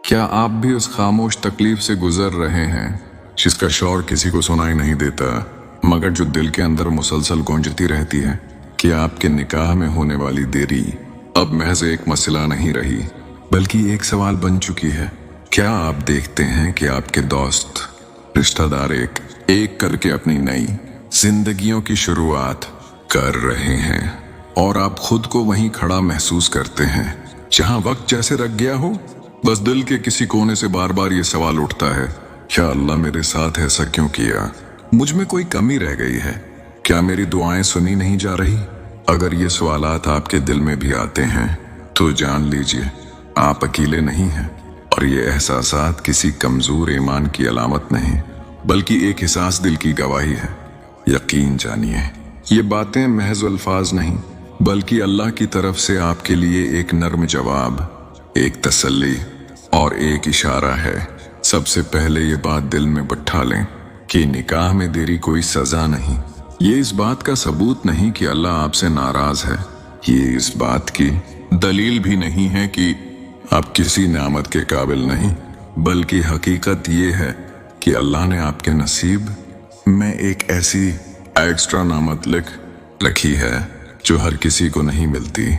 کیا آپ بھی اس خاموش تکلیف سے گزر رہے ہیں جس کا شور کسی کو سنائی نہیں دیتا مگر جو دل کے اندر مسلسل گونجتی رہتی ہے؟ کہ آپ کے نکاح میں ہونے والی دیری اب محض ایک مسئلہ نہیں رہی بلکہ ایک سوال بن چکی ہے؟ کیا آپ دیکھتے ہیں کہ آپ کے دوست رشتہ دار ایک ایک کر کے اپنی نئی زندگیوں کی شروعات کر رہے ہیں اور آپ خود کو وہیں کھڑا محسوس کرتے ہیں جہاں وقت جیسے رک گیا ہو؟ بس دل کے کسی کونے سے بار بار یہ سوال اٹھتا ہے، کیا اللہ میرے ساتھ ایسا کیوں کیا؟ مجھ میں کوئی کمی رہ گئی ہے؟ کیا میری دعائیں سنی نہیں جا رہی؟ اگر یہ سوالات آپ کے دل میں بھی آتے ہیں تو جان لیجئے آپ اکیلے نہیں ہیں، اور یہ احساسات کسی کمزور ایمان کی علامت نہیں بلکہ ایک حساس دل کی گواہی ہے۔ یقین جانیے یہ باتیں محض الفاظ نہیں بلکہ اللہ کی طرف سے آپ کے لیے ایک نرم جواب، ایک تسلی اور ایک اشارہ ہے۔ سب سے پہلے یہ بات دل میں بٹھا لیں کہ نکاح میں دیری کوئی سزا نہیں، یہ اس بات کا ثبوت نہیں کہ اللہ آپ سے ناراض ہے، یہ اس بات کی دلیل بھی نہیں ہے کہ آپ کسی نعمت کے قابل نہیں، بلکہ حقیقت یہ ہے کہ اللہ نے آپ کے نصیب میں ایک ایسی ایکسٹرا نعمت لکھ رکھی ہے جو ہر کسی کو نہیں ملتی۔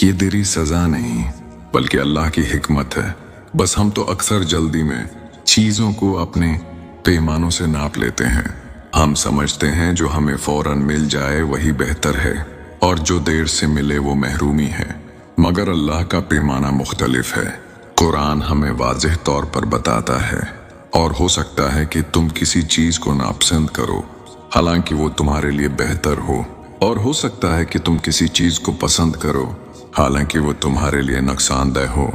یہ دیری سزا نہیں بلکہ اللہ کی حکمت ہے۔ بس ہم تو اکثر جلدی میں چیزوں کو اپنے پیمانوں سے ناپ لیتے ہیں۔ ہم سمجھتے ہیں جو ہمیں فوراً مل جائے وہی بہتر ہے اور جو دیر سے ملے وہ محرومی ہے، مگر اللہ کا پیمانہ مختلف ہے۔ قرآن ہمیں واضح طور پر بتاتا ہے، اور ہو سکتا ہے کہ تم کسی چیز کو ناپسند کرو حالانکہ وہ تمہارے لیے بہتر ہو، اور ہو سکتا ہے کہ تم کسی چیز کو پسند کرو حالانکہ وہ تمہارے لیے نقصان دہ ہو،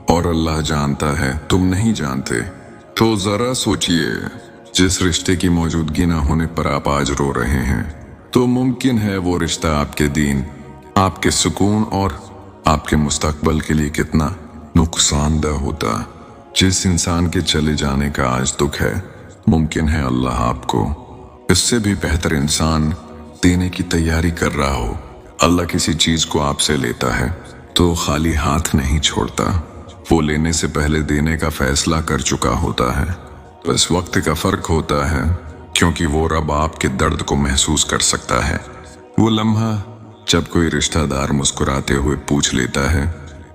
اور اللہ جانتا ہے تم نہیں جانتے۔ تو ذرا سوچئے، جس رشتے کی موجودگی نہ ہونے پر آپ آج رو رہے ہیں تو ممکن ہے وہ رشتہ آپ کے دین، آپ کے سکون اور آپ کے مستقبل کے لیے کتنا نقصان دہ ہوتا۔ جس انسان کے چلے جانے کا آج دکھ ہے، ممکن ہے اللہ آپ کو اس سے بھی بہتر انسان دینے کی تیاری کر رہا ہو۔ اللہ کسی چیز کو آپ سے لیتا ہے تو خالی ہاتھ نہیں چھوڑتا، وہ لینے سے پہلے دینے کا فیصلہ کر چکا ہوتا ہے۔ بس وقت کا فرق ہوتا ہے، کیونکہ وہ رب آپ کے درد کو محسوس کر سکتا ہے۔ وہ لمحہ جب کوئی رشتہ دار مسکراتے ہوئے پوچھ لیتا ہے،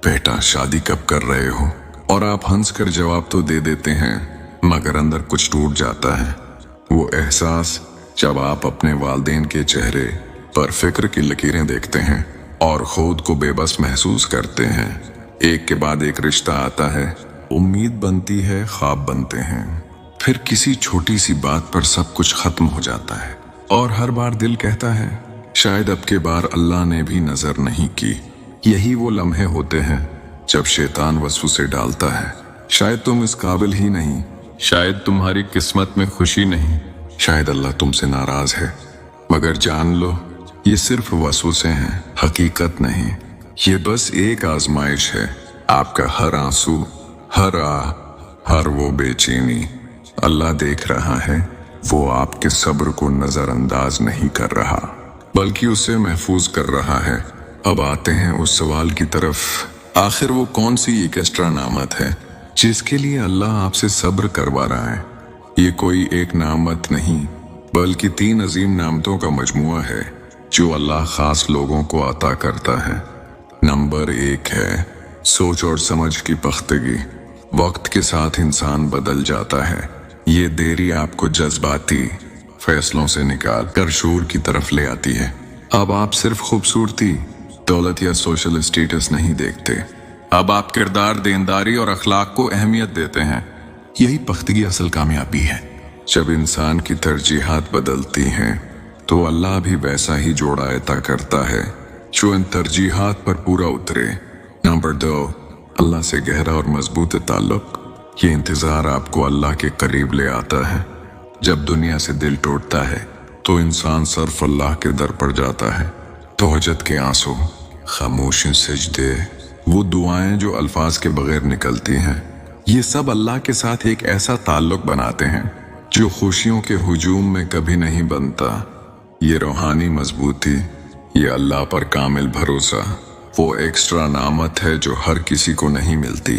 بیٹا شادی کب کر رہے ہو؟ اور آپ ہنس کر جواب تو دے دیتے ہیں مگر اندر کچھ ٹوٹ جاتا ہے۔ وہ احساس جب آپ اپنے والدین کے چہرے پر فکر کی لکیریں دیکھتے ہیں اور خود کو بے بس محسوس کرتے ہیں۔ ایک کے بعد ایک رشتہ آتا ہے، امید بنتی ہے، خواب بنتے ہیں، پھر کسی چھوٹی سی بات پر سب کچھ ختم ہو جاتا ہے، اور ہر بار دل کہتا ہے شاید اب کے بار اللہ نے بھی نظر نہیں کی۔ یہی وہ لمحے ہوتے ہیں جب شیطان وسوسے ڈالتا ہے، شاید تم اس قابل ہی نہیں، شاید تمہاری قسمت میں خوشی نہیں، شاید اللہ تم سے ناراض ہے۔ مگر جان لو یہ صرف وسوسے ہیں، حقیقت نہیں۔ یہ بس ایک آزمائش ہے۔ آپ کا ہر آنسو، ہر آہ، ہر وہ بے چینی اللہ دیکھ رہا ہے۔ وہ آپ کے صبر کو نظر انداز نہیں کر رہا بلکہ اسے محفوظ کر رہا ہے۔ اب آتے ہیں اس سوال کی طرف، آخر وہ کون سی ایک ایکسٹرا نعمت ہے جس کے لیے اللہ آپ سے صبر کروا رہا ہے؟ یہ کوئی ایک نعمت نہیں بلکہ 3 عظیم نعمتوں کا مجموعہ ہے جو اللہ خاص لوگوں کو عطا کرتا ہے۔ نمبر 1 ہے سوچ اور سمجھ کی پختگی۔ وقت کے ساتھ انسان بدل جاتا ہے۔ یہ دیری آپ کو جذباتی فیصلوں سے نکال کر شعور کی طرف لے آتی ہے۔ اب آپ صرف خوبصورتی، دولت یا سوشل اسٹیٹس نہیں دیکھتے، اب آپ کردار، دینداری اور اخلاق کو اہمیت دیتے ہیں۔ یہی پختگی اصل کامیابی ہے۔ جب انسان کی ترجیحات بدلتی ہیں تو اللہ بھی ویسا ہی جوڑا عطا کرتا ہے جو ان ترجیحات پر پورا اترے۔ نمبر 2، اللہ سے گہرا اور مضبوط تعلق۔ یہ انتظار آپ کو اللہ کے قریب لے آتا ہے۔ جب دنیا سے دل ٹوٹتا ہے تو انسان صرف اللہ کے در پر جاتا ہے۔ توجد کے آنسو، خاموش سجدے، وہ دعائیں جو الفاظ کے بغیر نکلتی ہیں، یہ سب اللہ کے ساتھ ایک ایسا تعلق بناتے ہیں جو خوشیوں کے ہجوم میں کبھی نہیں بنتا۔ یہ روحانی مضبوطی، یہ اللہ پر کامل بھروسہ، وہ ایکسٹرا نعمت ہے جو ہر کسی کو نہیں ملتی۔